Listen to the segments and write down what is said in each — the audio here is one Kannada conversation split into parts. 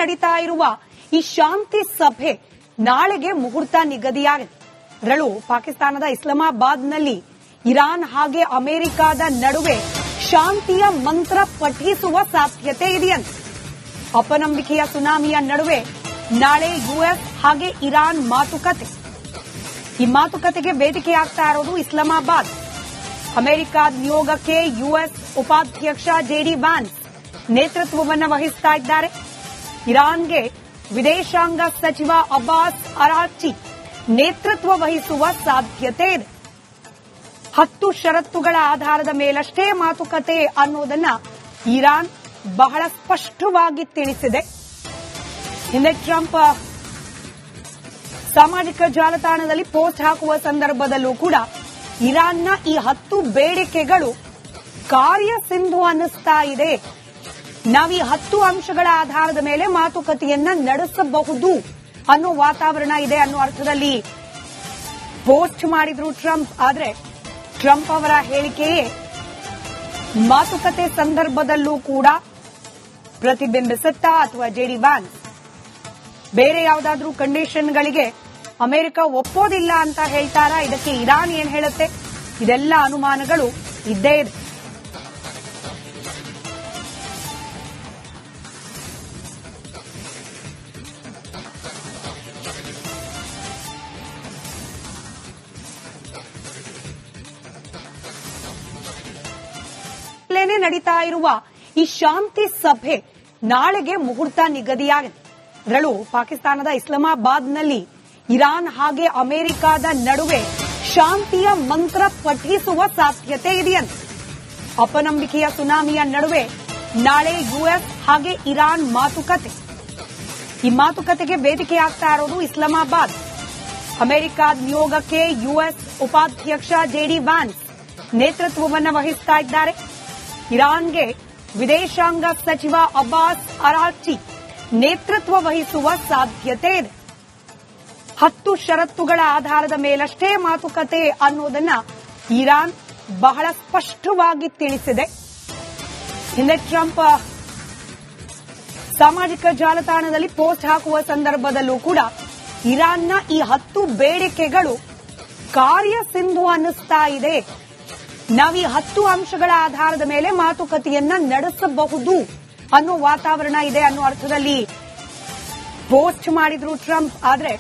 ನಡೀತಾ ಇರುವ ಈ ಶಾಂತಿ ಸಭೆ ನಾಳೆಗೆ ಮುಹೂರ್ತ ನಿಗದಿಯಾಗಿದೆ. ಅದರಲ್ಲೂ ಪಾಕಿಸ್ತಾನದ ಇಸ್ಲಾಮಾಬಾದ್ನಲ್ಲಿ ಇರಾನ್ ಹಾಗೆ ಅಮೆರಿಕದ ನಡುವೆ ಶಾಂತಿಯ ಮಂತ್ರ ಪಠಿಸುವ ಸಾಧ್ಯತೆ ಇದೆಯಂತೆ. ಅಪನಂಬಿಕೆಯ ಸುನಾಮಿಯ ನಡುವೆ ನಾಳೆ ಯುಎಸ್ ಹಾಗೆ ಇರಾನ್ ಮಾತುಕತೆ. ಈ ಮಾತುಕತೆಗೆ ವೇದಿಕೆಯಾಗ್ತಾ ಇರೋದು ಇಸ್ಲಾಮಾಬಾದ್. ಅಮೆರಿಕ ನಿಯೋಗಕ್ಕೆ ಯುಎಸ್ ಉಪಾಧ್ಯಕ್ಷ ಜೆಡಿ ವ್ಯಾನ್ಸ್ ನೇತೃತ್ವವನ್ನು ವಹಿಸ್ತಾ ಇದ್ದಾರೆ. ಇರಾನ್ಗೆ ವಿದೇಶಾಂಗ ಸಚಿವ ಅಬ್ಬಾಸ್ ಅರಾಕ್ಚಿ ನೇತೃತ್ವ ವಹಿಸುವ ಸಾಧ್ಯತೆ ಇದೆ. 10 ಷರತ್ತುಗಳ ಆಧಾರದ ಮೇಲಷ್ಟೇ ಮಾತುಕತೆ ಅನ್ನೋದನ್ನ ಇರಾನ್ ಬಹಳ ಸ್ಪಷ್ಟವಾಗಿ ತಿಳಿಸಿದೆ. ಹಿಂದೆ ಟ್ರಂಪ್ ಸಾಮಾಜಿಕ ಜಾಲತಾಣದಲ್ಲಿ ಪೋಸ್ಟ್ ಹಾಕುವ ಸಂದರ್ಭದಲ್ಲೂ ಕೂಡ ಇರಾನ್ನ ಈ 10 ಬೇಡಿಕೆಗಳು ಕಾರ್ಯಸಿಂಧು ಅನ್ನಿಸ್ತಾ ಇದೆ. ನಾವು ಈ 10 ಅಂಶಗಳ ಆಧಾರದ ಮೇಲೆ ಮಾತುಕತೆಯನ್ನ ನಡೆಸಬಹುದು ಅನ್ನೋ ವಾತಾವರಣ ಇದೆ ಅನ್ನೋ ಅರ್ಥದಲ್ಲಿ ಪೋಸ್ಟ್ ಮಾಡಿದ್ರು ಟ್ರಂಪ್. ಆದ್ರೆ ಟ್ರಂಪ್ ಅವರ ಹೇಳಿಕೆಯೇ ಮಾತುಕತೆ ಸಂದರ್ಭದಲ್ಲೂ ಕೂಡ ಪ್ರತಿಬಿಂಬಿಸುತ್ತಾ ಅಥವಾ ಜೆಡಿ ವ್ಯಾನ್ಸ್ ಬೇರೆ ಯಾವುದಾದ್ರೂ ಕಂಡೀಷನ್ಗಳಿಗೆ ಅಮೆರಿಕ ಒಪ್ಪೋದಿಲ್ಲ ಅಂತ ಹೇಳ್ತಾರಾ? ಇದಕ್ಕೆ ಇರಾನ್ ಏನ್ ಹೇಳುತ್ತೆ? ಇದೆಲ್ಲ ಅನುಮಾನಗಳು ಇದ್ದೇ ಇದೆ. ನಡೀತಾ ಇರುವ ಈ ಶಾಂತಿ ಸಭೆ ನಾಳೆಗೆ ಮುಹೂರ್ತ ನಿಗದಿಯಾಗಿದೆ. ಅದರಲ್ಲೂ ಪಾಕಿಸ್ತಾನದ ಇಸ್ಲಾಮಾಬಾದ್ನಲ್ಲಿ ಇರಾನ್ ಹಾಗೆ ಅಮೆರಿಕದ ನಡುವೆ ಶಾಂತಿಯ ಮಂತ್ರ ಪಠಿಸುವ ಸಾಧ್ಯತೆ ಇದೆಯಂತೆ. ಅಪನಂಬಿಕೆಯ ಸುನಾಮಿಯ ನಡುವೆ ನಾಳೆ ಯುಎಸ್ ಹಾಗೆ ಇರಾನ್ ಮಾತುಕತೆ. ಈ ಮಾತುಕತೆಗೆ ವೇದಿಕೆಯಾಗ್ತಾ ಇರೋದು ಇಸ್ಲಾಮಾಬಾದ್. ಅಮೆರಿಕ ನಿಯೋಗಕ್ಕೆ ಯುಎಸ್ ಉಪಾಧ್ಯಕ್ಷ ಜೆಡಿ ವ್ಯಾನ್ಸ್ ನೇತೃತ್ವವನ್ನು ವಹಿಸ್ತಾ ಇದ್ದಾರೆ. ಇರಾನ್ಗೆ ವಿದೇಶಾಂಗ ಸಚಿವ ಅಬ್ಬಾಸ್ ಅರಾಕ್ಚಿ ನೇತೃತ್ವ ವಹಿಸುವ ಸಾಧ್ಯತೆ ಇದೆ. 10 ಷರತ್ತುಗಳ ಆಧಾರದ ಮೇಲಷ್ಟೇ ಮಾತುಕತೆ ಅನ್ನೋದನ್ನ ಇರಾನ್ ಬಹಳ ಸ್ಪಷ್ಟವಾಗಿ ತಿಳಿಸಿದೆ. ಹಿಂದೆ ಟ್ರಂಪ್ ಸಾಮಾಜಿಕ ಜಾಲತಾಣದಲ್ಲಿ ಪೋಸ್ಟ್ ಹಾಕುವ ಸಂದರ್ಭದಲ್ಲೂ ಕೂಡ ಇರಾನ್ನ ಈ 10 ಬೇಡಿಕೆಗಳು ಕಾರ್ಯಸಿಂಧು ಅನ್ನಿಸ್ತಾ ಇದೆ. ನಾವು ಈ 10 ಅಂಶಗಳ ಆಧಾರದ ಮೇಲೆ ಮಾತುಕತೆಯನ್ನ ನಡೆಸಬಹುದು ಅನ್ನೋ ವಾತಾವರಣ ಇದೆ ಅನ್ನೋ ಅರ್ಥದಲ್ಲಿ ಪೋಸ್ಟ್ ಮಾಡಿದ್ರು ಟ್ರಂಪ್. ಆದ್ರೆ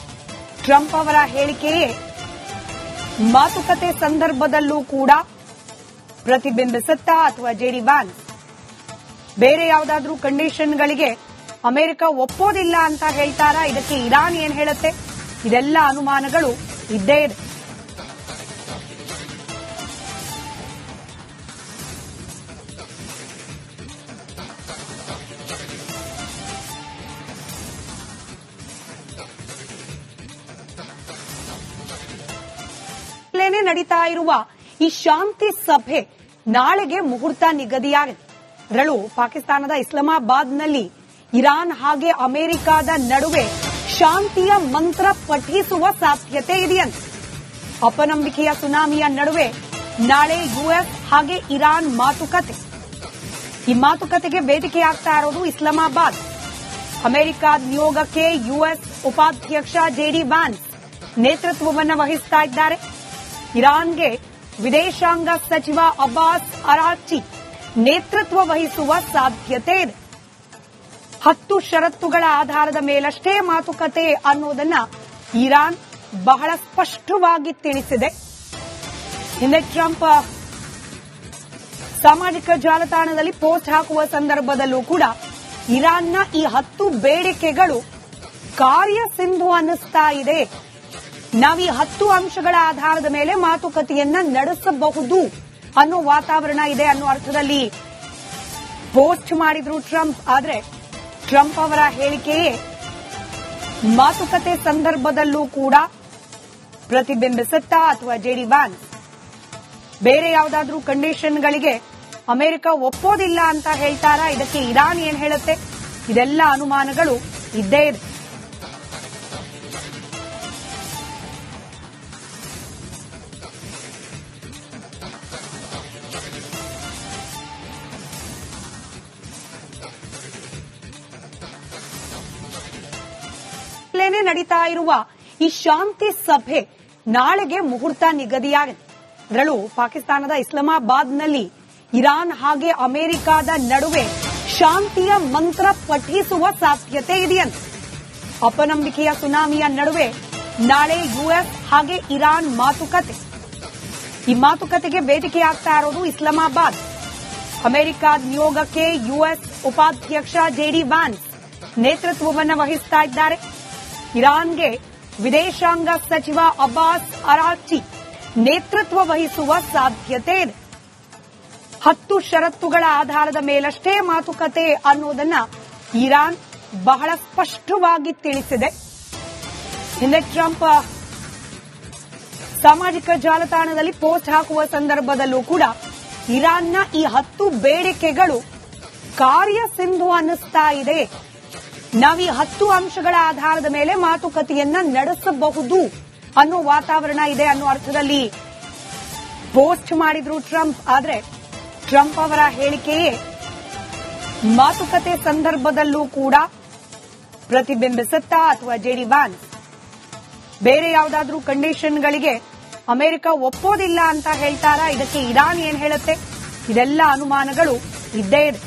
ಟ್ರಂಪ್ ಅವರ ಹೇಳಿಕೆಯೇ ಮಾತುಕತೆ ಸಂದರ್ಭದಲ್ಲೂ ಕೂಡ ಪ್ರತಿಬಿಂಬಿಸುತ್ತಾ ಅಥವಾ ಜೆಡಿ ವ್ಯಾನ್ಸ್ ಬೇರೆ ಯಾವುದಾದ್ರೂ ಕಂಡೀಷನ್ಗಳಿಗೆ ಅಮೆರಿಕ ಒಪ್ಪೋದಿಲ್ಲ ಅಂತ ಹೇಳ್ತಾರಾ? ಇದಕ್ಕೆ ಇರಾನ್ ಏನ್ ಹೇಳುತ್ತೆ? ಇದೆಲ್ಲ ಅನುಮಾನಗಳು ಇದ್ದೇ ಇದೆ. ನಡೀತಾ ಇರುವ ಈ ಶಾಂತಿ ಸಭೆ ನಾಳೆಗೆ ಮುಹೂರ್ತ ನಿಗದಿಯಾಗಿದೆ. ಅದರಲ್ಲೂ ಪಾಕಿಸ್ತಾನದ ಇಸ್ಲಾಮಾಬಾದ್ನಲ್ಲಿ ಇರಾನ್ ಹಾಗೆ ಅಮೆರಿಕದ ನಡುವೆ ಶಾಂತಿಯ ಮಂತ್ರ ಪಠಿಸುವ ಸಾಧ್ಯತೆ ಇದೆಯಂತೆ. ಅಪನಂಬಿಕೆಯ ಸುನಾಮಿಯ ನಡುವೆ ನಾಳೆ ಯುಎಸ್ ಹಾಗೆ ಇರಾನ್ ಮಾತುಕತೆ. ಈ ಮಾತುಕತೆಗೆ ವೇದಿಕೆಯಾಗ್ತಾ ಇರೋದು ಇಸ್ಲಾಮಾಬಾದ್. ಅಮೆರಿಕ ನಿಯೋಗಕ್ಕೆ ಯುಎಸ್ ಉಪಾಧ್ಯಕ್ಷ ಜೆಡಿ ವ್ಯಾನ್ಸ್ ನೇತೃತ್ವವನ್ನು ವಹಿಸ್ತಾ ಇದ್ದಾರೆ. ಇರಾನ್ಗೆ ವಿದೇಶಾಂಗ ಸಚಿವ ಅಬ್ಬಾಸ್ ಅರಾಕ್ಚಿ ನೇತೃತ್ವ ವಹಿಸುವ ಸಾಧ್ಯತೆ ಇದೆ. 10 ಷರತ್ತುಗಳ ಆಧಾರದ ಮೇಲಷ್ಟೇ ಮಾತುಕತೆ ಅನ್ನೋದನ್ನ ಇರಾನ್ ಬಹಳ ಸ್ಪಷ್ಟವಾಗಿ ತಿಳಿಸಿದೆ. ಹಿಂದೆ ಟ್ರಂಪ್ ಸಾಮಾಜಿಕ ಜಾಲತಾಣದಲ್ಲಿ ಪೋಸ್ಟ್ ಹಾಕುವ ಸಂದರ್ಭದಲ್ಲೂ ಕೂಡ ಇರಾನ್ನ ಈ 10 ಬೇಡಿಕೆಗಳು ಕಾರ್ಯಸಿಂಧು ಅನ್ನಿಸ್ತಾ ಇದೆ. ನಾವು ಈ 10 ಅಂಶಗಳ ಆಧಾರದ ಮೇಲೆ ಮಾತುಕತೆಯನ್ನ ನಡೆಸಬಹುದು ಅನ್ನೋ ವಾತಾವರಣ ಇದೆ ಅನ್ನೋ ಅರ್ಥದಲ್ಲಿ ಪೋಸ್ಟ್ ಮಾಡಿದ್ರು ಟ್ರಂಪ್. ಆದ್ರೆ ಟ್ರಂಪ್ ಅವರ ಹೇಳಿಕೆಯೇ ಮಾತುಕತೆ ಸಂದರ್ಭದಲ್ಲೂ ಕೂಡ ಪ್ರತಿಬಿಂಬಿಸುತ್ತಾ ಅಥವಾ ಜೆಡಿ ವ್ಯಾನ್ಸ್ ಬೇರೆ ಯಾವುದಾದ್ರೂ ಕಂಡೀಷನ್ಗಳಿಗೆ ಅಮೆರಿಕ ಒಪ್ಪೋದಿಲ್ಲ ಅಂತ ಹೇಳ್ತಾರಾ? ಇದಕ್ಕೆ ಇರಾನ್ ಏನ್ ಹೇಳುತ್ತೆ? ಇದೆಲ್ಲ ಅನುಮಾನಗಳು ಇದ್ದೇ ಇದೆ. ಇಲ್ಲೇ ನಡೀತಾ ಇರುವ ಈ ಶಾಂತಿ ಸಭೆ ನಾಳೆಗೆ ಮುಹೂರ್ತ ನಿಗದಿಯಾಗಿದೆ. ಅದರಲ್ಲೂ ಪಾಕಿಸ್ತಾನದ ಇಸ್ಲಾಮಾಬಾದ್ನಲ್ಲಿ ಇರಾನ್ ಹಾಗೆ ಅಮೆರಿಕದ ನಡುವೆ ಶಾಂತಿಯ ಮಂತ್ರ ಪಠಿಸುವ ಸಾಧ್ಯತೆ ಇದೆಯಂತೆ. ಅಪನಂಬಿಕೆಯ ಸುನಾಮಿಯ ನಡುವೆ ನಾಳೆ ಯುಎಸ್ ಹಾಗೆ ಇರಾನ್ ಮಾತುಕತೆ. ಈ ಮಾತುಕತೆಗೆ ವೇದಿಕೆಯಾಗ್ತಾ ಇರೋದು ಇಸ್ಲಾಮಾಬಾದ್. ಅಮೆರಿಕ ನಿಯೋಗಕ್ಕೆ ಯುಎಸ್ ಉಪಾಧ್ಯಕ್ಷ ಜೆಡಿ ವ್ಯಾನ್ಸ್ ನೇತೃತ್ವವನ್ನು ವಹಿಸ್ತಾ ಇದ್ದಾರೆ. ಇರಾನ್ಗೆ ವಿದೇಶಾಂಗ ಸಚಿವ ಅಬ್ಬಾಸ್ ಅರಾಕ್ಚಿ ನೇತೃತ್ವ ವಹಿಸುವ ಸಾಧ್ಯತೆ ಇದೆ. 10 ಷರತ್ತುಗಳ ಆಧಾರದ ಮೇಲಷ್ಟೇ ಮಾತುಕತೆ ಅನ್ನೋದನ್ನ ಇರಾನ್ ಬಹಳ ಸ್ಪಷ್ಟವಾಗಿ ತಿಳಿಸಿದೆ. ಹಿಂದೆ ಟ್ರಂಪ್ ಸಾಮಾಜಿಕ ಜಾಲತಾಣದಲ್ಲಿ ಪೋಸ್ಟ್ ಹಾಕುವ ಸಂದರ್ಭದಲ್ಲೂ ಕೂಡ ಇರಾನ್ನ ಈ 10 ಬೇಡಿಕೆಗಳು ಕಾರ್ಯಸಿಂಧು ಅನ್ನಿಸ್ತಾ ಇದೆ. ನಾವೀ 10 ಅಂಶಗಳ ಆಧಾರದ ಮೇಲೆ ಮಾತುಕತೆಯನ್ನ ನಡೆಸಬಹುದು ಅನ್ನೋ ವಾತಾವರಣ ಇದೆ ಅನ್ನೋ ಅರ್ಥದಲ್ಲಿ ಪೋಸ್ಟ್ ಮಾಡಿದ್ರು ಟ್ರಂಪ್. ಆದ್ರೆ ಟ್ರಂಪ್ ಅವರ ಹೇಳಿಕೆಯೇ ಮಾತುಕತೆ ಸಂದರ್ಭದಲ್ಲೂ ಕೂಡ ಪ್ರತಿಬಿಂಬಿಸುತ್ತಾ ಅಥವಾ ಜೆಡಿ ವ್ಯಾನ್ಸ್ ಬೇರೆ ಯಾವುದಾದ್ರೂ ಕಂಡೀಷನ್ಗಳಿಗೆ ಅಮೆರಿಕ ಒಪ್ಪೋದಿಲ್ಲ ಅಂತ ಹೇಳ್ತಾರಾ? ಇದಕ್ಕೆ ಇರಾನ್ ಏನ್ ಹೇಳುತ್ತೆ? ಇದೆಲ್ಲ ಅನುಮಾನಗಳು ಇದ್ದೇ ಇದೆ.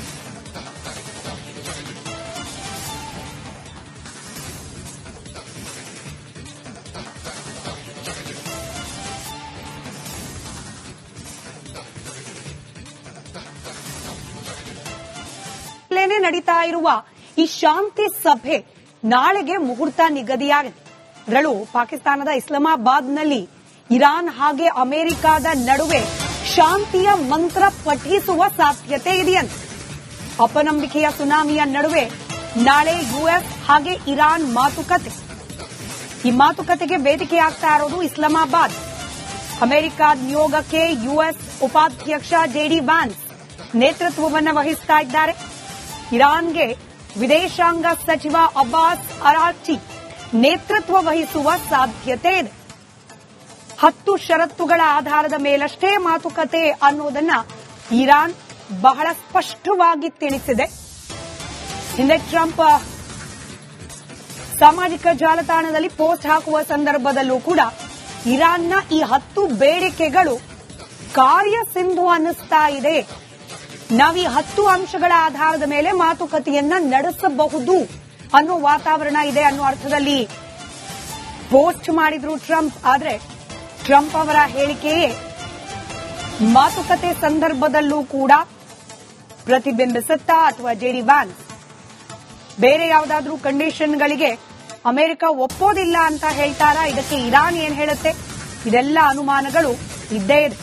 ಇಲ್ಲೇ ನಡೀತಾ ಇರುವ ಈ ಶಾಂತಿ ಸಭೆ ನಾಳೆಗೆ ಮುಹೂರ್ತ ನಿಗದಿಯಾಗಿದೆ. ಅದರಲ್ಲೂ ಪಾಕಿಸ್ತಾನದ ಇಸ್ಲಾಮಾಬಾದ್ನಲ್ಲಿ ಇರಾನ್ ಹಾಗೆ ಅಮೆರಿಕದ ನಡುವೆ ಶಾಂತಿಯ ಮಂತ್ರ ಪಠಿಸುವ ಸಾಧ್ಯತೆ ಇದೆಯಂತೆ. ಅಪನಂಬಿಕೆಯ ಸುನಾಮಿಯ ನಡುವೆ ನಾಳೆ ಯುಎಸ್ ಹಾಗೆ ಇರಾನ್ ಮಾತುಕತೆ. ಈ ಮಾತುಕತೆಗೆ ವೇದಿಕೆಯಾಗ್ತಾ ಇರೋದು ಇಸ್ಲಾಮಾಬಾದ್. ಅಮೆರಿಕ ನಿಯೋಗಕ್ಕೆ ಯುಎಸ್ ಉಪಾಧ್ಯಕ್ಷ ಜೆಡಿ ವ್ಯಾನ್ಸ್ ನೇತೃತ್ವವನ್ನು ವಹಿಸ್ತಾ ಇದ್ದಾರೆ. ಇರಾನ್ಗೆ ವಿದೇಶಾಂಗ ಸಚಿವ ಅಬ್ಬಾಸ್ ಅರಾಕ್ಚಿ ನೇತೃತ್ವ ವಹಿಸುವ ಸಾಧ್ಯತೆ ಇದೆ. 10 ಷರತ್ತುಗಳ ಆಧಾರದ ಮೇಲಷ್ಟೇ ಮಾತುಕತೆ ಅನ್ನೋದನ್ನ ಇರಾನ್ ಬಹಳ ಸ್ಪಷ್ಟವಾಗಿ ತಿಳಿಸಿದೆ. ಹಿಂದೆ ಟ್ರಂಪ್ ಸಾಮಾಜಿಕ ಜಾಲತಾಣದಲ್ಲಿ ಪೋಸ್ಟ್ ಹಾಕುವ ಸಂದರ್ಭದಲ್ಲೂ ಕೂಡ ಇರಾನ್ನ ಈ 10 ಬೇಡಿಕೆಗಳು ಕಾರ್ಯಸಿಂಧು ಅನ್ನಿಸ್ತಾ ಇದೆ. ನಾವೀ 10 ಅಂಶಗಳ ಆಧಾರದ ಮೇಲೆ ಮಾತುಕತೆಯನ್ನ ನಡೆಸಬಹುದು ಅನ್ನೋ ವಾತಾವರಣ ಇದೆ ಅನ್ನೋ ಅರ್ಥದಲ್ಲಿ ಪೋಸ್ಟ್ ಮಾಡಿದ್ರು ಟ್ರಂಪ್. ಆದ್ರೆ ಟ್ರಂಪ್ ಅವರ ಹೇಳಿಕೆಯೇ ಮಾತುಕತೆ ಸಂದರ್ಭದಲ್ಲೂ ಕೂಡ ಪ್ರತಿಬಿಂಬಿಸುತ್ತಾ ಅಥವಾ ಜೆಡಿ ವ್ಯಾನ್ಸ್ ಬೇರೆ ಯಾವುದಾದ್ರೂ ಕಂಡೀಷನ್ಗಳಿಗೆ ಅಮೆರಿಕ ಒಪ್ಪೋದಿಲ್ಲ ಅಂತ ಹೇಳ್ತಾರಾ? ಇದಕ್ಕೆ ಇರಾನ್ ಏನ್ ಹೇಳುತ್ತೆ? ಇದೆಲ್ಲ ಅನುಮಾನಗಳು ಇದ್ದೇ ಇದೆ.